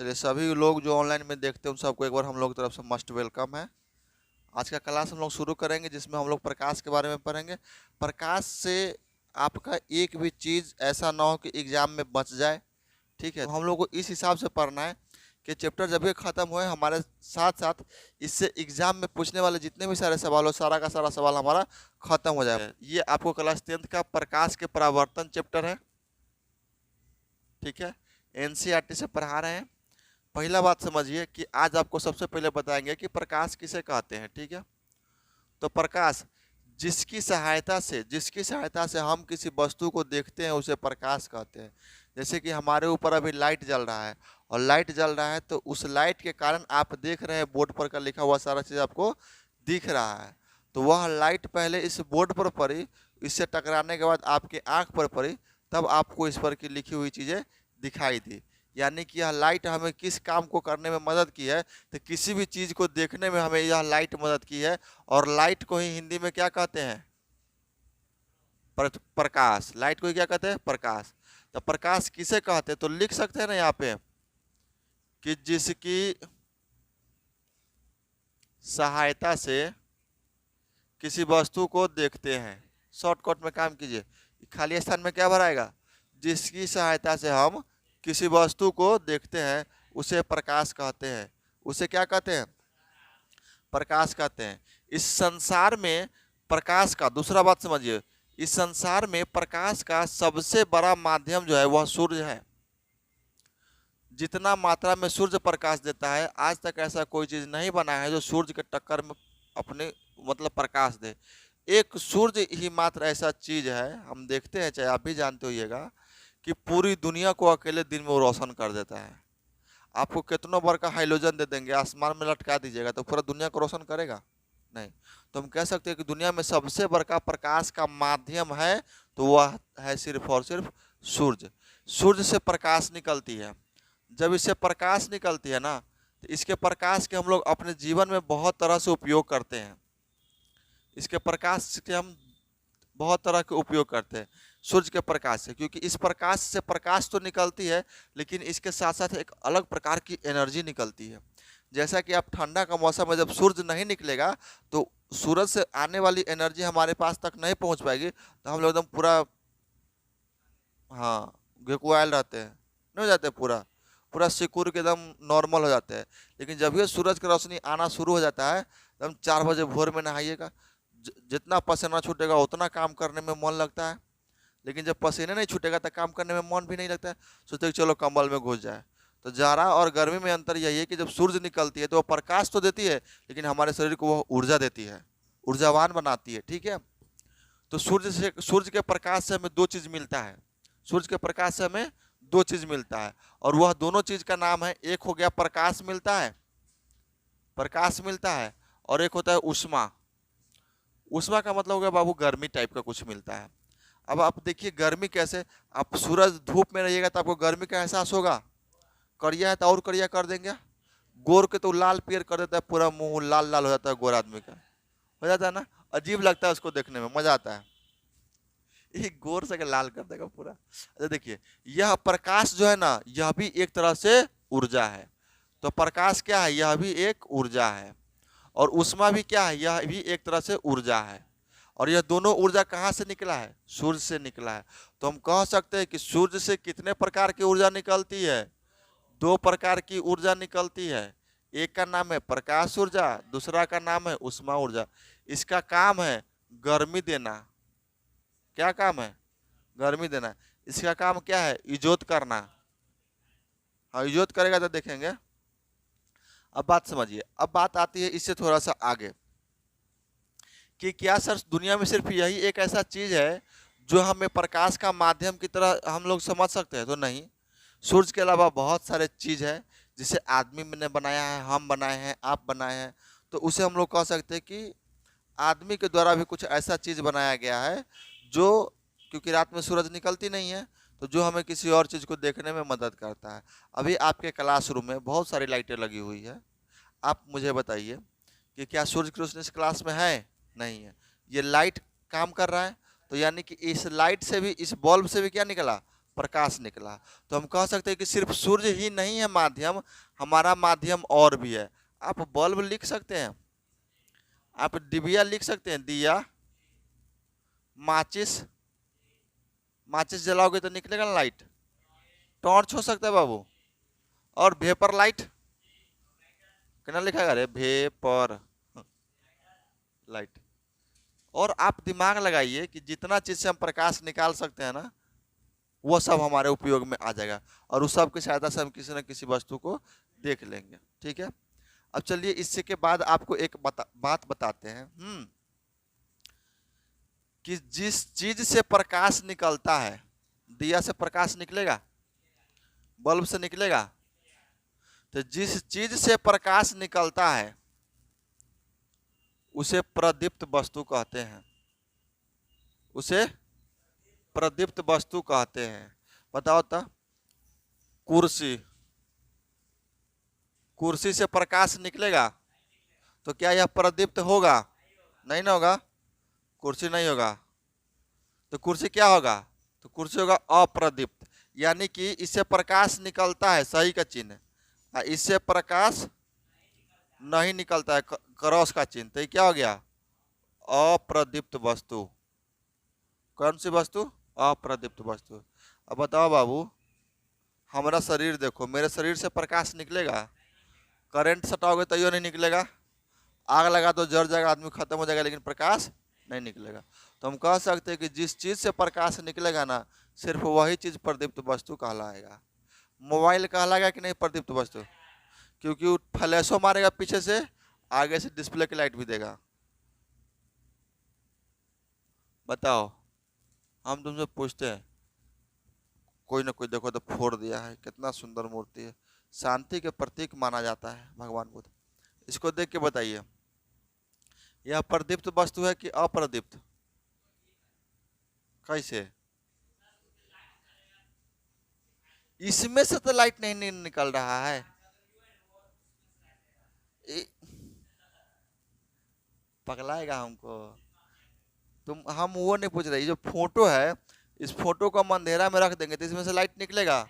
चलिए, सभी लोग जो ऑनलाइन में देखते हैं उन सबको एक बार हम लोग की तरफ से मस्ट वेलकम है। आज का क्लास हम लोग शुरू करेंगे जिसमें हम लोग प्रकाश के बारे में पढ़ेंगे। प्रकाश से आपका एक भी चीज़ ऐसा ना हो कि एग्जाम में बच जाए, ठीक है। तो हम लोग को इस हिसाब से पढ़ना है कि चैप्टर जब भी ख़त्म हुए हमारे साथ साथ इससे एग्जाम में पूछने वाले जितने भी सारे सवाल हो, सारा का सारा सवाल हमारा ख़त्म हो जाए। ये आपको क्लास 10th का प्रकाश के परावर्तन चैप्टर है, ठीक है। एनसीईआरटी से पढ़ा रहे हैं। पहला बात समझिए कि आज आपको सबसे पहले बताएंगे कि प्रकाश किसे कहते हैं, ठीक है। तो प्रकाश जिसकी सहायता से हम किसी वस्तु को देखते हैं उसे प्रकाश कहते हैं। जैसे कि हमारे ऊपर अभी लाइट जल रहा है और लाइट जल रहा है तो उस लाइट के कारण आप देख रहे हैं बोर्ड पर का लिखा हुआ सारा चीज़ आपको दिख रहा है। तो वह लाइट पहले इस बोर्ड पर पड़ी, इससे टकराने के बाद आपकी आँख पर पड़ी, तब आपको इस पर की लिखी हुई चीज़ें दिखाई दी। यानी कि यह लाइट हमें किस काम को करने में मदद की है, तो किसी भी चीज़ को देखने में हमें यह लाइट मदद की है। और लाइट को ही हिंदी में क्या कहते हैं? प्रकाश। लाइट को ही क्या कहते हैं? प्रकाश। तो प्रकाश किसे कहते हैं? तो लिख सकते हैं ना यहाँ पे कि जिसकी सहायता से किसी वस्तु को देखते हैं। शॉर्टकट में काम कीजिए, खाली स्थान में क्या भराएगा? जिसकी सहायता से हम किसी वस्तु को देखते हैं उसे प्रकाश कहते हैं। उसे क्या कहते हैं? प्रकाश कहते हैं। इस संसार में प्रकाश का, दूसरा बात समझिए, इस संसार में प्रकाश का सबसे बड़ा माध्यम जो है वह सूर्य है। जितना मात्रा में सूर्य प्रकाश देता है, आज तक ऐसा कोई चीज़ नहीं बना है जो सूर्य के टक्कर में अपने मतलब प्रकाश दे। एक सूर्य ही मात्र ऐसा चीज़ है, हम देखते हैं, चाहे आप भी जानते होइएगा, कि पूरी दुनिया को अकेले दिन में वो रोशन कर देता है। आपको कितनों बार का हाइड्रोजन दे देंगे, आसमान में लटका दीजिएगा तो पूरा दुनिया को रोशन करेगा? नहीं। तो हम कह सकते हैं कि दुनिया में सबसे बड़ा प्रकाश का माध्यम है तो वह है सिर्फ और सिर्फ सूर्य। सूर्य से प्रकाश निकलती है। जब इससे प्रकाश निकलती है ना, तो इसके प्रकाश के हम लोग अपने जीवन में बहुत तरह से उपयोग करते हैं। इसके प्रकाश के हम बहुत तरह के उपयोग करते हैं सूर्य के प्रकाश से, क्योंकि इस प्रकाश से प्रकाश तो निकलती है लेकिन इसके साथ साथ एक अलग प्रकार की एनर्जी निकलती है। जैसा कि आप ठंडा का मौसम में जब सूर्य नहीं निकलेगा तो सूरज से आने वाली एनर्जी हमारे पास तक नहीं पहुंच पाएगी, तो हम लोग एकदम पूरा घुकुआल रहते हैं, नहीं हो जाते, पूरा पूरा सिकुड़ के एकदम नॉर्मल हो जाते हैं। लेकिन जब ये सूरज की रोशनी आना शुरू हो जाता है, एकदम 4 बजे भोर में नहाइएगा, जितना पसीना छूटेगा उतना काम करने में मन लगता है। लेकिन जब पसीने नहीं छूटेगा तो काम करने में मन भी नहीं लगता है, सोचते कि चलो कंबल में घुस जाए। तो जाड़ा और गर्मी में अंतर यही है कि जब सूर्य निकलती है तो वह प्रकाश तो देती है लेकिन हमारे शरीर को वह ऊर्जा देती है, ऊर्जावान बनाती है, ठीक है। तो सूर्य के प्रकाश से हमें दो चीज़ मिलता है। सूर्य के प्रकाश से हमें दो चीज़ मिलता है और वह दोनों चीज़ का नाम है, एक हो गया प्रकाश मिलता है, प्रकाश मिलता है, और एक होता है ऊष्मा। ऊष्मा का मतलब हो गया बाबू गर्मी टाइप का कुछ मिलता है। अब आप देखिए गर्मी कैसे, आप सूरज धूप में रहिएगा तो आपको गर्मी का एहसास होगा। करिया है तो और करिया कर देंगे, गोर के तो लाल पीयर कर देता है, पूरा मुंह लाल लाल हो जाता है, गोर आदमी का हो जाता है ना, अजीब लगता है उसको देखने में, मजा आता है। ये गोर से लाल कर देगा पूरा। अच्छा देखिए, यह प्रकाश जो है ना, यह भी एक तरह से ऊर्जा है। तो प्रकाश क्या है? यह भी एक ऊर्जा है। और ऊष्मा भी क्या है? यह भी एक तरह से ऊर्जा है। और यह दोनों ऊर्जा कहाँ से निकला है? सूर्य से निकला है। तो हम कह सकते हैं कि सूर्य से कितने प्रकार की ऊर्जा निकलती है? दो प्रकार की ऊर्जा निकलती है। एक का नाम है प्रकाश ऊर्जा, दूसरा का नाम है ऊष्मा ऊर्जा। इसका काम है गर्मी देना। क्या काम है? गर्मी देना। इसका काम क्या है? इजोत करना। हाँ, इजोत करेगा तो देखेंगे। अब बात समझिए, अब बात आती है इससे थोड़ा सा आगे कि क्या सर दुनिया में सिर्फ यही एक ऐसा चीज है जो हमें प्रकाश का माध्यम की तरह हम लोग समझ सकते हैं? तो नहीं। सूर्य के अलावा बहुत सारे चीज है जिसे आदमी ने बनाया है, हम बनाए हैं, आप बनाए हैं। तो उसे हम लोग कह सकते हैं कि आदमी के द्वारा भी कुछ ऐसा चीज बनाया गया है जो, क्योंकि रात में सूरज निकलती नहीं है, तो जो हमें किसी और चीज़ को देखने में मदद करता है। अभी आपके क्लासरूम में बहुत सारी लाइटें लगी हुई है। आप मुझे बताइए कि क्या सूर्य की रोशनी इस क्लास में है? नहीं है। ये लाइट काम कर रहा है, तो यानी कि इस लाइट से भी, इस बल्ब से भी क्या निकला? प्रकाश निकला। तो हम कह सकते हैं कि सिर्फ सूर्य ही नहीं है माध्यम, हमारा माध्यम और भी है। आप बल्ब लिख सकते हैं, आप डिबिया लिख सकते हैं, दिया, माचिस, माचिस जलाओगे तो निकलेगा ना लाइट। टॉर्च हो सकता है बाबू, और वेपर लाइट, कितना लिखा है, वेपर लाइट। और आप दिमाग लगाइए कि जितना चीज से हम प्रकाश निकाल सकते हैं ना, वो सब हमारे उपयोग में आ जाएगा, और उस सब की सहायता से हम किसी न किसी वस्तु को देख लेंगे। ठीक है, अब चलिए इससे के बाद आपको एक बात बताते हैं कि जिस चीज से प्रकाश निकलता है, दिया से प्रकाश निकलेगा, बल्ब से निकलेगा, तो जिस चीज से प्रकाश निकलता है उसे प्रदीप्त वस्तु कहते हैं, उसे प्रदीप्त वस्तु कहते हैं। बताओ तो, कुर्सी, कुर्सी से प्रकाश निकलेगा तो क्या यह प्रदीप्त होगा? नहीं ना होगा, कुर्सी नहीं होगा। तो कुर्सी क्या होगा? तो कुर्सी होगा अप्रदीप्त, यानी कि इससे प्रकाश निकलता है, सही का चिन्ह, इससे प्रकाश नहीं निकलता है, क्रॉस का चिन्ह, तो ये क्या हो गया? अप्रदीप्त वस्तु। कौन सी वस्तु? अप्रदीप्त वस्तु। अब बताओ बाबू, हमारा शरीर देखो, मेरे शरीर से प्रकाश निकलेगा? करंट सटाओगे तो यो नहीं निकलेगा, आग लगा तो जल जाएगा, आदमी खत्म हो जाएगा, लेकिन प्रकाश नहीं निकलेगा। तो हम कह सकते हैं कि जिस चीज से प्रकाश निकलेगा ना, सिर्फ वही चीज प्रदीप्त वस्तु कहलाएगा। मोबाइल कहलाएगा कि नहीं प्रदीप्त वस्तु? क्योंकि वो फ्लैशो मारेगा पीछे से, आगे से डिस्प्ले की लाइट भी देगा। बताओ, हम तुमसे पूछते हैं, कोई ना कोई देखो तो फोड़ दिया है, कितना सुंदर मूर्ति है, शांति के प्रतीक माना जाता है भगवान बुद्ध। इसको देख के बताइए, यह प्रदीप्त वस्तु है कि अप्रदीप्त? कैसे? इसमें से तो लाइट नहीं निकल रहा है। पगलाएगा हमको तुम, हम वो नहीं पूछ रहे। ये जो फोटो है, इस फोटो को हम अंधेरा में रख देंगे तो इसमें से लाइट निकलेगा?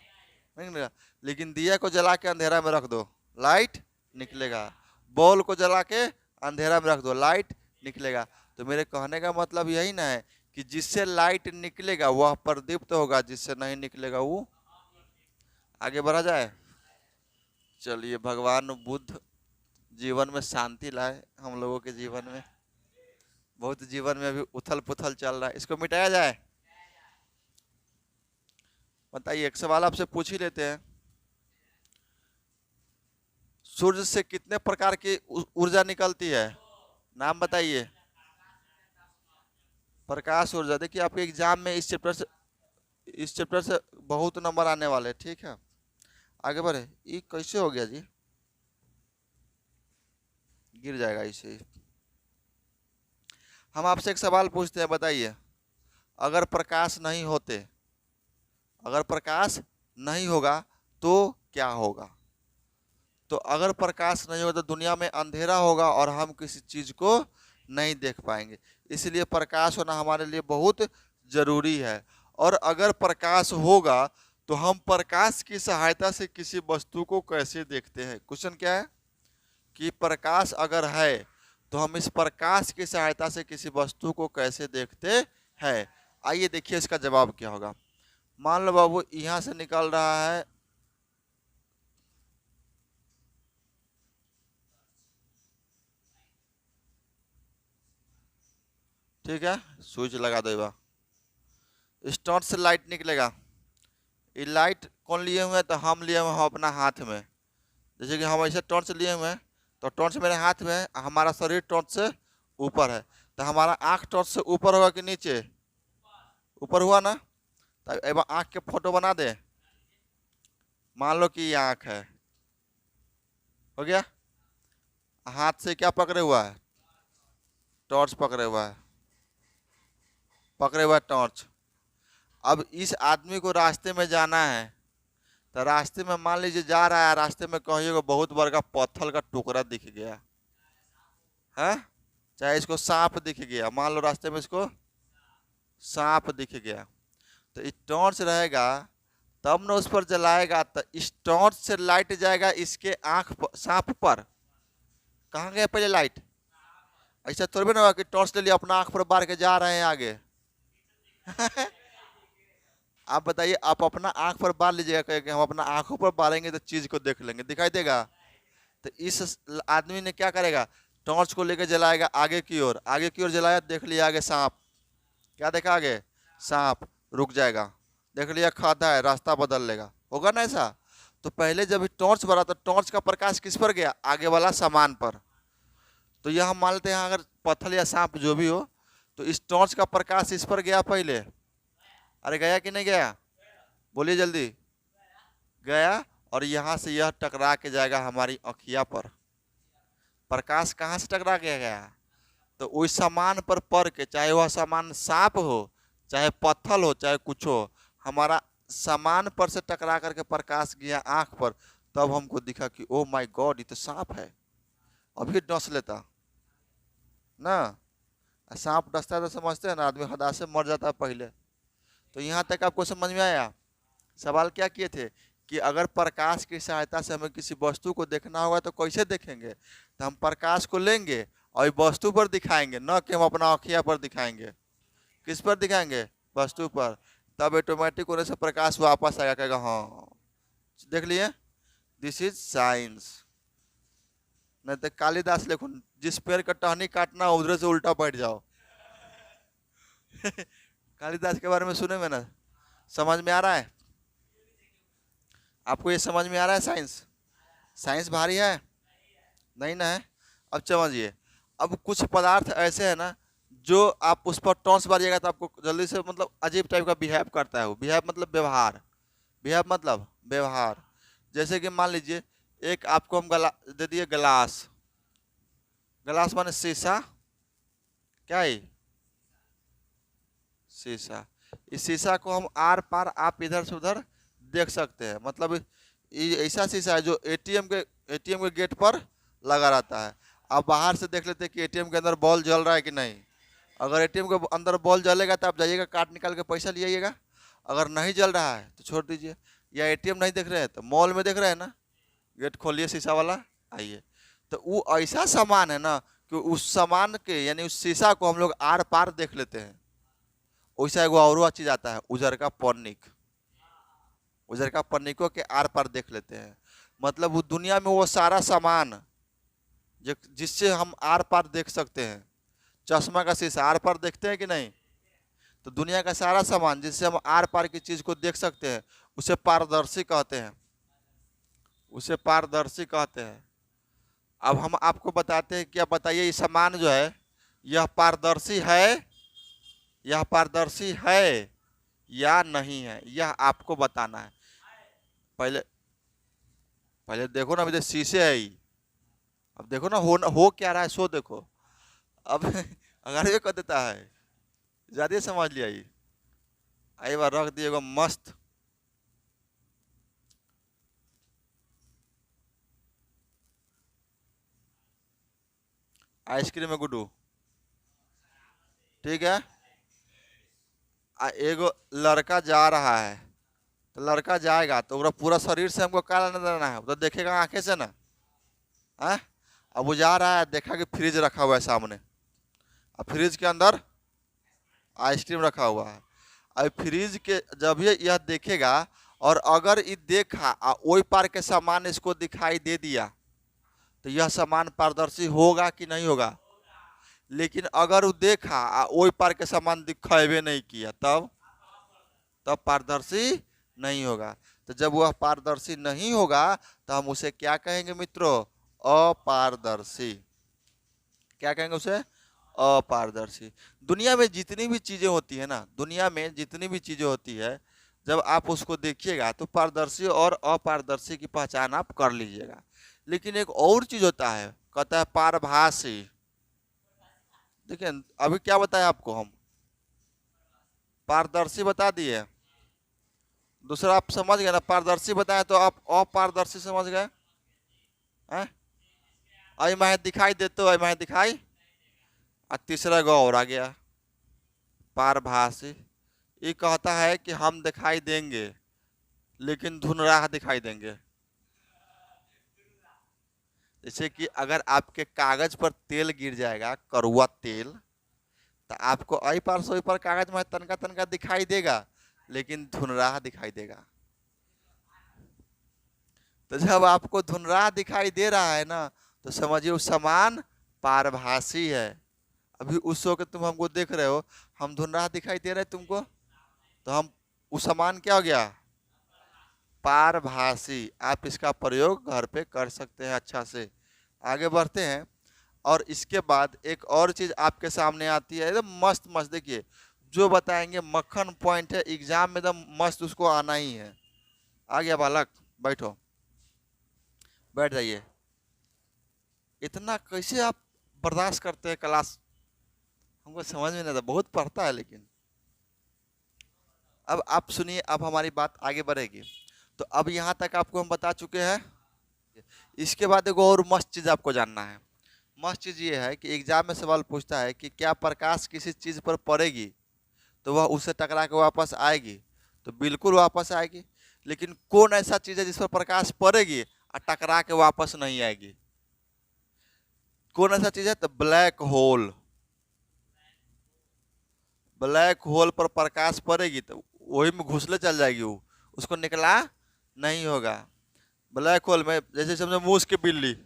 नहीं निकलेगा। लेकिन दिया को जला के अंधेरा में रख दो, लाइट निकलेगा। बॉल को जला के अंधेरा में रख दो, लाइट निकलेगा। तो मेरे कहने का मतलब यही ना है कि जिससे लाइट निकलेगा वह प्रदीप्त होगा, जिससे नहीं निकलेगा वो। आगे बढ़ा जाए, चलिए, भगवान बुद्ध जीवन में शांति लाए हम लोगों के जीवन में। बहुत जीवन में अभी उथल पुथल चल रहा है, इसको मिटाया जाए। बताइए, एक सवाल आपसे पूछ ही लेते हैं, सूर्य से कितने प्रकार की ऊर्जा निकलती है? नाम बताइए। प्रकाश ऊर्जा। देखिए, आपके एग्जाम में इस चैप्टर से बहुत नंबर आने वाले, ठीक है। आगे बढ़े। ये कैसे हो गया जी? गिर जाएगा इसे। हम आपसे एक सवाल पूछते हैं, बताइए, अगर प्रकाश नहीं होते, अगर प्रकाश नहीं होगा तो क्या होगा? तो अगर प्रकाश नहीं होगा तो दुनिया में अंधेरा होगा और हम किसी चीज को नहीं देख पाएंगे। इसलिए प्रकाश होना हमारे लिए बहुत जरूरी है। और अगर प्रकाश होगा तो हम प्रकाश की सहायता से किसी वस्तु को कैसे देखते हैं? क्वेश्चन क्या है कि प्रकाश अगर है तो हम इस प्रकाश की सहायता से किसी वस्तु को कैसे देखते हैं? आइए देखिए इसका जवाब क्या होगा। मान लो बाबू, यहां से निकल रहा है, ठीक है, स्विच लगा दो, बा इस टॉर्च से लाइट निकलेगा। ये लाइट कौन लिए हुए हैं? तो हम लिए हुए हैं अपना हाथ में। जैसे कि हम ऐसे टॉर्च लिए हुए हैं, तो टॉर्च मेरे हाथ में है, हमारा शरीर टॉर्च से ऊपर है, तो हमारा आँख टॉर्च से ऊपर होगा कि नीचे? ऊपर हुआ ना। तो एक बार आँख के फोटो बना दे। मान लो कि ये आँख है, हो गया। हाथ से क्या पकड़े हुआ है? टॉर्च पकड़े हुआ है, पकड़े हुआ है टॉर्च। अब इस आदमी को रास्ते में जाना है, तो रास्ते में मान लीजिए जा रहा है, रास्ते में कहिएगा बहुत बड़ा पत्थर का टुकड़ा दिख गया है, चाहे इसको सांप दिख गया, मान लो रास्ते में इसको सांप दिख गया, तो ये टॉर्च रहेगा तब ना उस पर जलाएगा, तो इस टॉर्च से लाइट जाएगा इसके सांप पर। कहाँ गया पहले लाइट? ऐसा थोड़ी ना होगा कि टॉर्च ले लिया अपना आंख पर बार के जा रहे हैं आगे। आप बताइए, आप अपना आंख पर बार लीजिएगा, कहेंगे हम अपना आंखों पर बारेंगे तो चीज को देख लेंगे, दिखाई देगा। तो इस आदमी ने क्या करेगा, टॉर्च को लेकर जलाएगा आगे की ओर, आगे की ओर जलाया, देख लिया आगे सांप, क्या देखा आगे? सांप, रुक जाएगा, देख लिया खाता है, रास्ता बदल लेगा, होगा ना ऐसा? तो पहले जब टॉर्च भरा तो टॉर्च का प्रकाश किस पर गया? आगे वाला सामान पर। तो यह हम मान लेते हैं अगर पत्थर या सांप जो भी हो, तो इस टॉर्च का प्रकाश इस पर गया पहले। अरे गया कि नहीं गया? बोलिए जल्दी। गया, और यहाँ से यह टकरा के जाएगा हमारी आँखिया पर। प्रकाश कहाँ से टकरा के गया? तो उस सामान पर पड़ के, चाहे वह सामान सांप हो, चाहे पत्थर हो, चाहे कुछ हो, हमारा सामान पर से टकरा करके प्रकाश गया आँख पर, तब हमको दिखा कि ओ माय गॉड, ये तो सांप है। अभी डस लेता ना, सांप डसता है तो समझते हैं ना, आदमी हदा से मर जाता है पहले। तो यहाँ तक आपको समझ में आया? सवाल क्या किए थे कि अगर प्रकाश की सहायता से हमें किसी वस्तु को देखना होगा तो कैसे देखेंगे? तो हम प्रकाश को लेंगे और वस्तु पर दिखाएंगे, न कि हम अपना आँखिया पर दिखाएंगे। किस पर दिखाएंगे? वस्तु पर। तब ऑटोमेटिक होने से प्रकाश वापस आएगा, कहेगा हाँ देख लिए, दिस इज साइंस। नहीं तो कालिदास लिखो, जिस पेड़ का टहनी काटना उधर से उल्टा बैठ जाओ। कालिदास के बारे में सुने में ना? समझ में आ रहा है आपको? ये समझ में आ रहा है? साइंस, साइंस भारी है नहीं ना है? अब समझिए, अब कुछ पदार्थ ऐसे है ना जो आप उस पर टॉर्च मारिएगा तो आपको जल्दी से मतलब अजीब टाइप का बिहेव करता है। वो बिहेव मतलब व्यवहार, बिहेव मतलब व्यवहार। जैसे कि मान लीजिए एक आपको हम दे दिए गिलास, गिलास माने शीशा, क्या है? शीशा। इस शीशा को हम आर पार आप इधर से उधर देख सकते हैं, मतलब ये ऐसा शीशा है जो एटीएम के गेट पर लगा रहता है। आप बाहर से देख लेते हैं कि एटीएम के अंदर बॉल जल रहा है कि नहीं। अगर एटीएम के अंदर बॉल जलेगा तो आप जाइएगा, कार्ड निकाल के पैसा ले आइएगा। अगर नहीं जल रहा है तो छोड़ दीजिए। या एटीएम नहीं देख रहे हैं तो मॉल में देख रहे हैं ना, गेट खोलिए शीशा वाला, आइए। तो वो ऐसा सामान है ना कि उस सामान के यानी उस शीशा को हम लोग आर पार देख लेते हैं। वैसा एगो और चीज आता है, उजर का पन्निक, उजर का पन्निकों के आर पार देख लेते हैं। मतलब वो दुनिया में वो सारा सामान जिससे हम आर पार देख सकते हैं। चश्मा का शीशा आर पार देखते हैं कि नहीं? तो दुनिया का सारा सामान जिससे हम आर पार की चीज को देख सकते हैं उसे पारदर्शी कहते हैं, उसे पारदर्शी कहते हैं। अब हम आपको बताते हैं, क्या बताइए ये सामान जो है यह पारदर्शी है, यह पारदर्शी है या नहीं है, यह आपको बताना है। पहले पहले देखो ना, अभी तो शीशे है ही। अब देखो ना हो क्या रहा है, सो देखो। अब अगर ये कर देता है, ज्यादा समझ लिया, ये आई बार रख दिएगा मस्त। आइसक्रीम है गुड्डू, ठीक है। एगो लड़का जा रहा है, तो लड़का जाएगा तो पूरा शरीर से हमको क्या लेना देना है? तो देखेगा आंखें से ना, है? अब वो जा रहा है, देखा कि फ्रिज रखा हुआ है सामने, अब फ्रिज के अंदर आइसक्रीम रखा हुआ है। अब फ्रिज के जब ये यह देखेगा और अगर ये देखा वही पार के सामान इसको दिखाई दे दिया तो यह सामान पारदर्शी होगा कि नहीं होगा? लेकिन अगर वो देखा वही पार के सामान दिखावे नहीं किया तब पारदर्शी नहीं होगा। तो जब वह पारदर्शी नहीं होगा तो हम उसे क्या कहेंगे मित्रों? अपारदर्शी। क्या कहेंगे उसे? अपारदर्शी। दुनिया में जितनी भी चीजें होती है ना, दुनिया में जितनी भी चीजें होती है, जब आप उसको देखिएगा तो पारदर्शी और अपारदर्शी की पहचान आप कर लीजिएगा। लेकिन एक और चीज होता है, कहता है पारभासी। देखिए अभी क्या बताया आपको हम? पारदर्शी बता दिए, दूसरा आप समझ गए ना, पारदर्शी बताया तो आप अपारदर्शी समझ गए। आई मैं दिखाई देते हो, मैं दिखाई। और तीसरा गो और आ गया, पारभासी। ये कहता है कि हम दिखाई देंगे लेकिन धुंधला दिखाई देंगे। जैसे कि अगर आपके कागज पर तेल गिर जाएगा, कड़वा तेल, तो आपको आई पार से पर कागज में तनका तनका दिखाई देगा, लेकिन धुनराह दिखाई देगा। तो जब आपको धुनराह दिखाई दे रहा है ना, तो समझिए वो समान पारभासी है। अभी उस वक्त तुम हमको देख रहे हो, हम धुनराह दिखाई दे रहे तुमको, तो हम उस समान क्या हो गया, पारभासी। आप इसका प्रयोग घर पे कर सकते हैं अच्छा से। आगे बढ़ते हैं। और इसके बाद एक और चीज आपके सामने आती है, एकदम मस्त मस्त, देखिए जो बताएंगे मक्खन पॉइंट है, एग्जाम में एकदम मस्त, उसको आना ही है। आ गया बालक, बैठो, बैठ जाइए। इतना कैसे आप बर्दाश्त करते हैं क्लास, हमको समझ में नहीं आता, बहुत पढ़ता है लेकिन। अब आप सुनिए, अब हमारी बात आगे बढ़ेगी। तो अब यहाँ तक आपको हम बता चुके हैं। इसके बाद एक और मस्त चीज आपको जानना है। मस्त चीज ये है कि एग्जाम में सवाल पूछता है कि क्या प्रकाश किसी चीज पर पड़ेगी तो वह उससे टकरा के वापस आएगी, तो बिल्कुल वापस आएगी। लेकिन कौन ऐसा चीज है जिस पर प्रकाश पड़ेगी और टकरा के वापस नहीं आएगी? कौन ऐसा चीज है? तो ब्लैक होल। ब्लैक होल पर प्रकाश पड़ेगी तो वही में घुसले चल जाएगी, वो उसको निकला नहीं होगा। ब्लैक होल में जैसे समझो मूस की बिल्ली,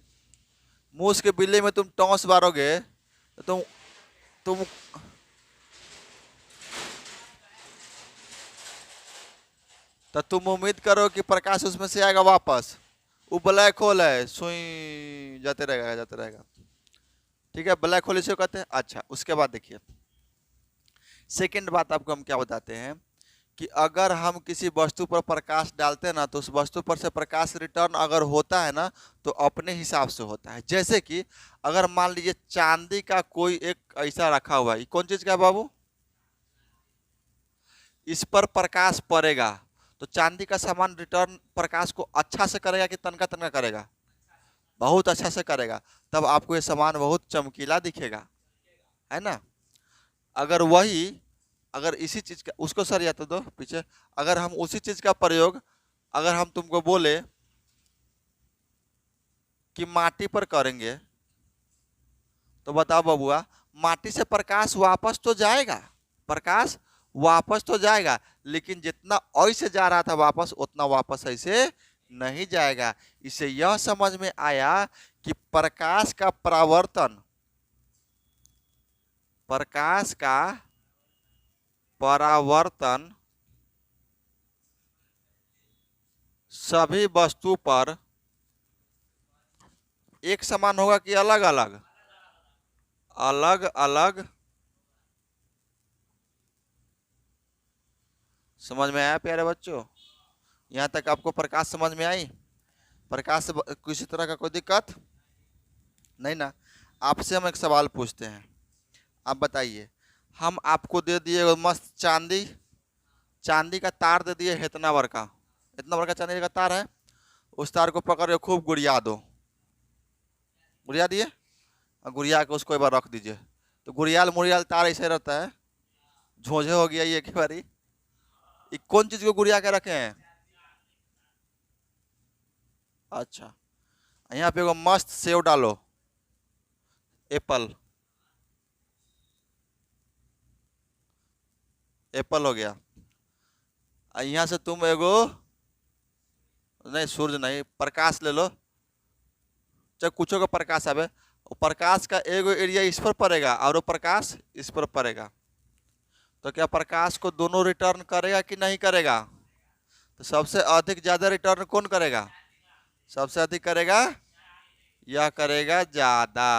मूस के बिल्ली में तुम टॉस मारोगे तो तुम तो तुम उम्मीद करो कि प्रकाश उसमें से आएगा वापस। वो ब्लैक होल है, सुई जाते रहेगा जाते रहेगा। ठीक है, ब्लैक होल इसे कहते हैं। अच्छा, उसके बाद देखिए सेकंड बात आपको हम क्या बताते हैं कि अगर हम किसी वस्तु पर प्रकाश डालते हैं ना, तो उस वस्तु पर से प्रकाश रिटर्न अगर होता है ना, तो अपने हिसाब से होता है। जैसे कि अगर मान लीजिए चांदी का कोई एक ऐसा रखा हुआ है, कौन चीज का है बाबू, इस पर प्रकाश पड़ेगा तो चांदी का सामान रिटर्न प्रकाश को अच्छा से करेगा कि तनका तनका करेगा? बहुत अच्छा से करेगा, तब आपको ये सामान बहुत चमकीला दिखेगा, है ना। अगर वही, अगर इसी चीज का, उसको सर या तो दो पीछे, अगर हम उसी चीज का प्रयोग, अगर हम तुमको बोले कि माटी पर करेंगे, तो बताओ बबुआ, माटी से प्रकाश वापस तो जाएगा, प्रकाश वापस तो जाएगा, लेकिन जितना ऐसे जा रहा था वापस, उतना वापस ऐसे नहीं जाएगा। इससे यह समझ में आया कि प्रकाश का परावर्तन, प्रकाश का परावर्तन सभी वस्तु पर एक समान होगा कि अलग अलग? अलग अलग। समझ में आया प्यारे बच्चों? यहाँ तक आपको प्रकाश समझ में आई? प्रकाश से किसी तरह का कोई दिक्कत नहीं ना? आपसे हम एक सवाल पूछते हैं, आप बताइए। हम आपको दे दिए मस्त चांदी, चांदी का तार दे दिए, इतना बड़का, इतना बड़का चांदी का तार है, उस तार को पकड़ के खूब गुड़िया दो, गुड़िया दिए, और गुड़िया के उसको एक बार रख दीजिए, तो गुड़ियाल मुड़ियाल तार ऐसे रहता है, झोंझे हो गया ये एक बारी। ये कौन चीज को गुड़िया के रखे हैं? अच्छा, यहाँ पे एगो मस्त सेव डालो, एप्पल, एप्पल हो गया। यहाँ से तुम एगो, नहीं सूरज नहीं, प्रकाश ले लो, चाहे कुछो का प्रकाश आवे, वो प्रकाश का एगो एरिया इस पर पड़ेगा और वो प्रकाश इस पर पड़ेगा, तो क्या प्रकाश को दोनों रिटर्न करेगा कि नहीं करेगा? तो सबसे अधिक ज्यादा रिटर्न कौन करेगा? सबसे अधिक करेगा, यह करेगा ज्यादा,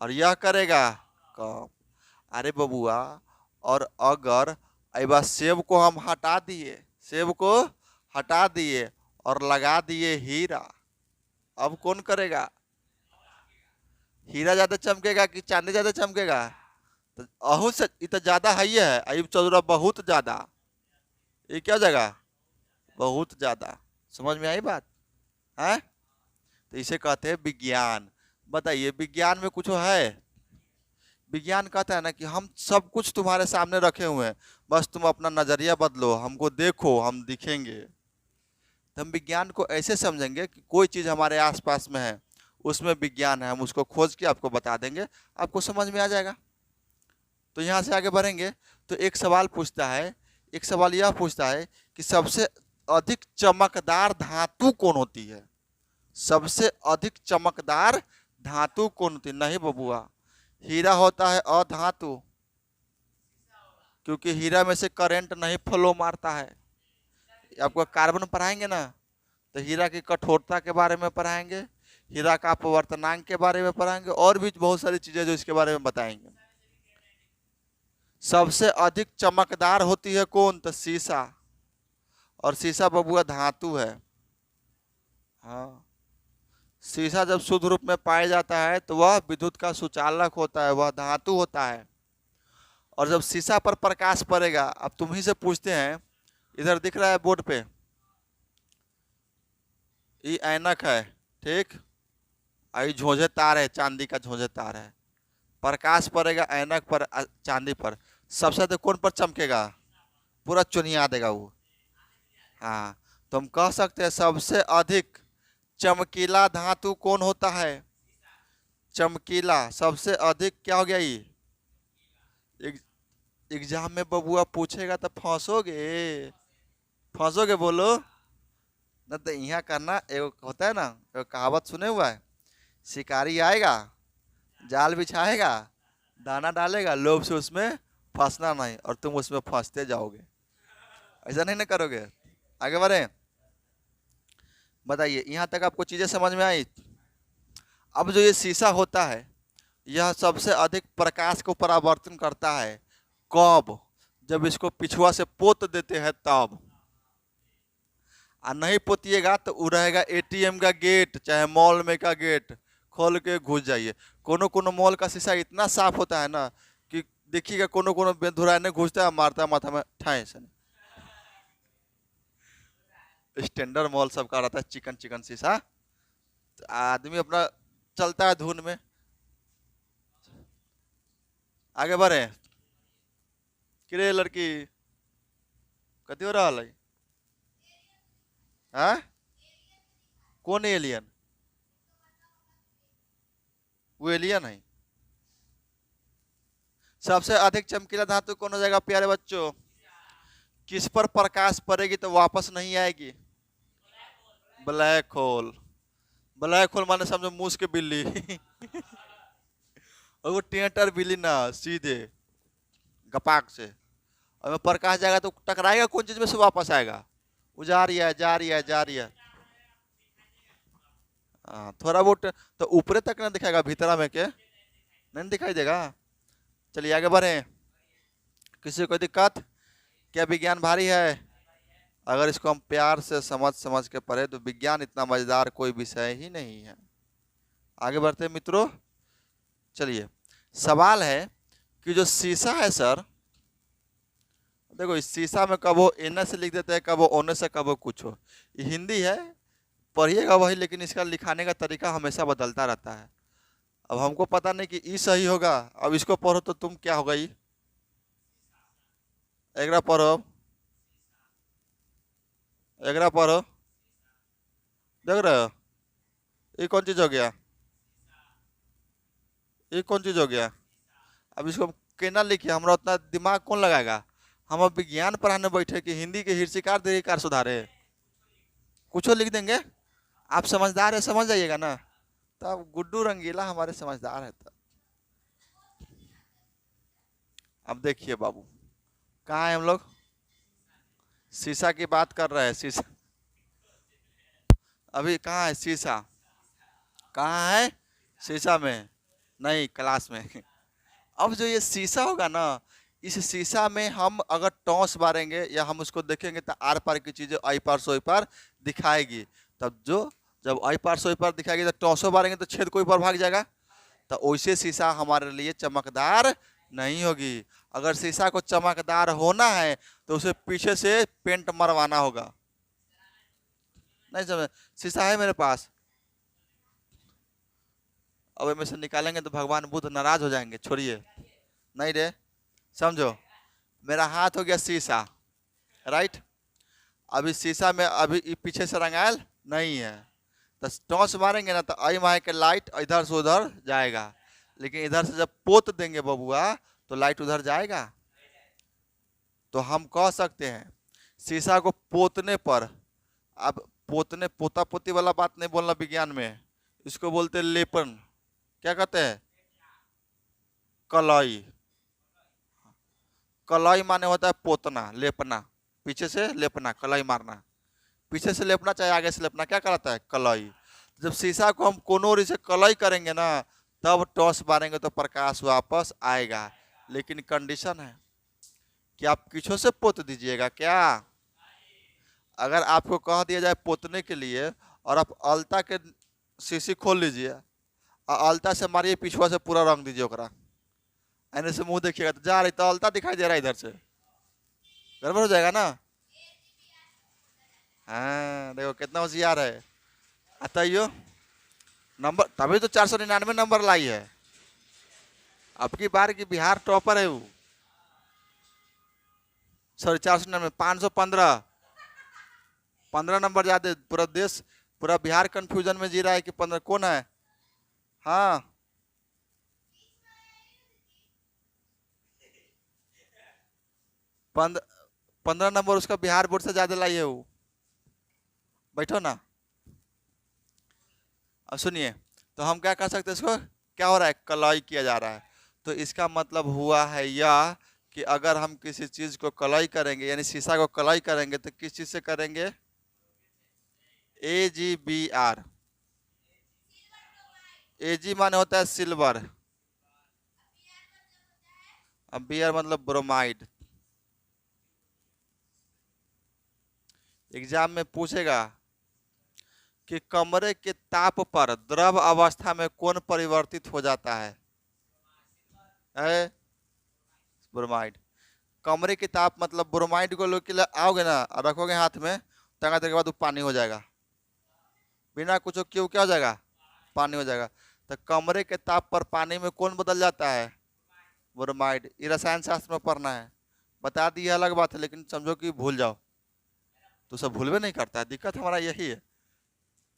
और यह करेगा कम। अरे बबुआ, और अगर अब सेब को हम हटा दिए, सेब को हटा दिए और लगा दिए हीरा, अब कौन करेगा? हीरा ज्यादा चमकेगा कि चांदी ज्यादा चमकेगा? तो अहू से ये तो ज्यादा है ही है, अयुब चौधरी बहुत ज्यादा, ये क्या जगह, बहुत ज्यादा। समझ में आई बात है? तो इसे कहते हैं विज्ञान। बताइए, विज्ञान में कुछ है? विज्ञान कहता है ना कि हम सब कुछ तुम्हारे सामने रखे हुए हैं, बस तुम अपना नजरिया बदलो, हमको देखो, हम दिखेंगे। तो हम विज्ञान को ऐसे समझेंगे कि कोई चीज़ हमारे आसपास में है, उसमें विज्ञान है, हम उसको खोज के आपको बता देंगे, आपको समझ में आ जाएगा। तो यहाँ से आगे बढ़ेंगे तो एक सवाल पूछता है, एक सवाल यह पूछता है कि सबसे अधिक चमकदार धातु कौन होती है? सबसे अधिक चमकदार धातु कौन होती है? नहीं बबुआ, हीरा होता है अधातु, क्योंकि हीरा में से करंट नहीं फ्लो मारता है। आपको कार्बन पढ़ाएंगे ना, तो हीरा की कठोरता के बारे में पढ़ाएंगे, हीरा का अपवर्तनांक के बारे में पढ़ाएंगे, और भी बहुत सारी चीजें जो इसके बारे में बताएंगे। सबसे अधिक चमकदार होती है कौन? तो शीशा, और शीशा बबुआ धातु है। हाँ, शीशा जब शुद्ध रूप में पाया जाता है तो वह विद्युत का सुचालक होता है, वह धातु होता है। और जब शीशा पर प्रकाश पड़ेगा, अब तुम ही से पूछते हैं, इधर दिख रहा है बोर्ड पे, ये ऐनक है, ठीक, आई झोंझे तार है, चांदी का झोंझे तार है, प्रकाश पड़ेगा ऐनक पर, चांदी पर, सबसे ज्यादा कौन पर चमकेगा? पूरा चुनिया देगा वो। हाँ, तो हम कह सकते हैं सबसे अधिक चमकीला धातु कौन होता है? चमकीला, सबसे अधिक क्या हो गया ये? एग्जाम में बबुआ पूछेगा तो फंसोगे, फंसोगे बोलो न। तो यहाँ करना, एक होता है ना, एक कहावत सुने हुआ है, शिकारी आएगा, जाल बिछाएगा, दाना डालेगा, लोभ से उसमें फंसना नहीं, और तुम उसमें फंसते जाओगे। ऐसा नहीं ना करोगे। आगे बढ़े, बताइए यहाँ तक आपको चीजें समझ में आई? अब जो ये शीशा होता है, यह सबसे अधिक प्रकाश को परावर्तन करता है कब? जब इसको पिछुआ से पोत देते हैं तब। और नहीं पोतिएगा तो वो रहेगा एटीएम का गेट, चाहे मॉल में का गेट, खोल के घुस जाइए। कोनो कोनो मॉल का शीशा इतना साफ होता है ना कि देखिएगा, कोनो कोनो बेधुरा ने घुसता है, मारता है माथा में ठाए से। स्टैंडर्ड मॉल सबका रहता है चिकन चिकन शीशा, तो आदमी अपना चलता है धुन में। आगे बढ़े, किरे लड़की कथी हो रहा है? हाँ, कौन एलियन? वो एलियन है। सबसे अधिक चमकीला धातु कौन हो जाएगा प्यारे बच्चों? किस पर प्रकाश पड़ेगी तो वापस नहीं आएगी? Black hole. ब्लैक होल माने समझो मूस के बिल्ली और वो टेंटर बिल्ली ना, सीधे गपाक से, और प्रकाश जाएगा तो टकराएगा कौन चीज में से वापस आएगा? वो जा रही है, जा रही है, जा रही है। हाँ, थोड़ा बहुत तो ऊपर तक ना दिखाएगा, भीतरा में के नहीं दिखाई देगा। चलिए आगे बढ़े, किसी को दिक्कत? क्या विज्ञान भारी है? अगर इसको हम प्यार से समझ समझ के पढ़े तो विज्ञान इतना मजेदार कोई विषय ही नहीं है। आगे बढ़ते हैं मित्रों, चलिए सवाल है कि जो शीशा है सर, देखो इस शीशा में कब वो एन से लिख देते हैं, कब वो ओने से, कब वो कुछ हो। ये हिंदी है, पढ़िएगा वही, लेकिन इसका लिखाने का तरीका हमेशा बदलता रहता है। अब हमको पता नहीं कि ई सही होगा, अब इसको पढ़ो तो तुम क्या होगा? ई एगरा पढ़ो, एगरा पढ़ो, देख रहे हो ये कौन चीज हो गया? ये कौन चीज हो गया? अब इसको हम केना लिखिए, हमारा उतना दिमाग कौन लगाएगा? हम अब विज्ञान पढ़ाने बैठे कि हिंदी के हिर्षिकार दीर्घिकार सुधारे? कुछ लिख देंगे। आप समझदार है, समझ जाइएगा ना। तब गुड्डू रंगीला हमारे समझदार है। तब अब देखिए बाबू, कहाँ है हम लोग? शीशा की बात कर रहे हैं। शीशा अभी कहाँ है? शीशा कहाँ है? शीशा में नहीं, क्लास में अब जो ये शीशा होगा ना, इस शीशा में हम अगर टॉस मारेंगे या हम उसको देखेंगे तो आर पार की चीजें आई पार सोई पार दिखाएगी। तब जो जब आई पार सोई पार दिखाएगी तो टॉसो मारेंगे तो छेद कोई पर भाग जाएगा। तो वैसे शीशा हमारे लिए चमकदार नहीं होगी। अगर शीशा को चमकदार होना है तो उसे पीछे से पेंट मरवाना होगा। नहीं समझ? शीशा है मेरे पास, अब इनमें से निकालेंगे तो भगवान बुद्ध नाराज हो जाएंगे, छोड़िए। नहीं रे, समझो, मेरा हाथ हो गया शीशा, राइट। अभी शीशा में अभी पीछे से रंगायल नहीं है, तो टॉर्च मारेंगे ना तो आई माहे के लाइट इधर से उधर जाएगा, लेकिन इधर से जब पोत देंगे बबुआ तो लाइट उधर जाएगा। तो हम कह सकते हैं शीशा को पोतने पर, अब पोतने पोता पोती वाला बात नहीं बोलना विज्ञान में, इसको बोलते हैं लेपन। क्या कहते हैं? कलाई। कलाई माने होता है पोतना, लेपना, पीछे से लेपना, कलाई मारना, पीछे से लेपना चाहे आगे से लेपना, क्या कहता है? कलाई। जब शीशा को हम कोनोरी से कलाई करेंगे ना तब टॉर्च मारेंगे तो प्रकाश वापस आएगा, लेकिन कंडीशन है कि आप किछो से पोत दीजिएगा क्या। अगर आपको कह दिया जाए पोतने के लिए और आप अलता के शीशी खोल लीजिए और अलता से मारिए पिछुआ से पूरा रंग दीजिए ओकरा, ऐने से मुंह देखिएगा तो जा रही तो अलता दिखाई दे रहा है इधर से, गड़बड़ हो जाएगा ना। हाँ देखो कितना होशियार है। अतइयो नंबर तभी तो 499 नंबर लाई है, अब की बार की बिहार टॉपर है वो। सॉरी 499, 515, 15 नंबर ज्यादा। पूरा देश पूरा बिहार कंफ्यूजन में जी रहा है कि 15 कौन है। हाँ 15 नंबर उसका बिहार बोर्ड से ज्यादा लाई है वो। बैठो ना, अब सुनिए, तो हम क्या कर सकते हैं, इसको क्या हो रहा है, कलाई किया जा रहा है। तो इसका मतलब हुआ है यह कि अगर हम किसी चीज को कलाई करेंगे यानी शीशा को कलाई करेंगे तो किस चीज से करेंगे? AgBr। Ag माने होता है सिल्वर, अब Br मतलब ब्रोमाइड। एग्जाम में पूछेगा कि कमरे के ताप पर द्रव अवस्था में कौन परिवर्तित हो जाता है? ब्रोमाइड। कमरे के ताप मतलब ब्रोमाइड को लोग के लिए आओगे ना और रखोगे हाथ में, टंगा देने के बाद वो पानी हो जाएगा, बिना कुछ क्यों क्या हो जाएगा? पानी हो जाएगा। तो कमरे के ताप पर पानी में कौन बदल जाता है? ब्रोमाइड। ये रसायन शास्त्र में पढ़ना है, बता दी अलग बात है, लेकिन समझो कि भूल जाओ तो सब भूलवे नहीं करता है, दिक्कत हमारा यही है।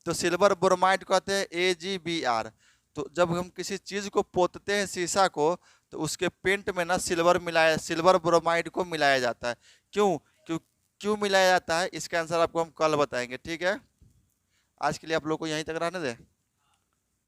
तो सिल्वर ब्रोमाइड कहते हैं AgBr। तो जब हम किसी चीज को पोतते हैं शीशा को तो उसके पेंट में ना सिल्वर ब्रोमाइड को मिलाया जाता है। क्यों क्यों क्यों मिलाया जाता है, इसका आंसर आपको हम कल बताएंगे, ठीक है। आज के लिए आप लोग को यहीं तक रहने दें।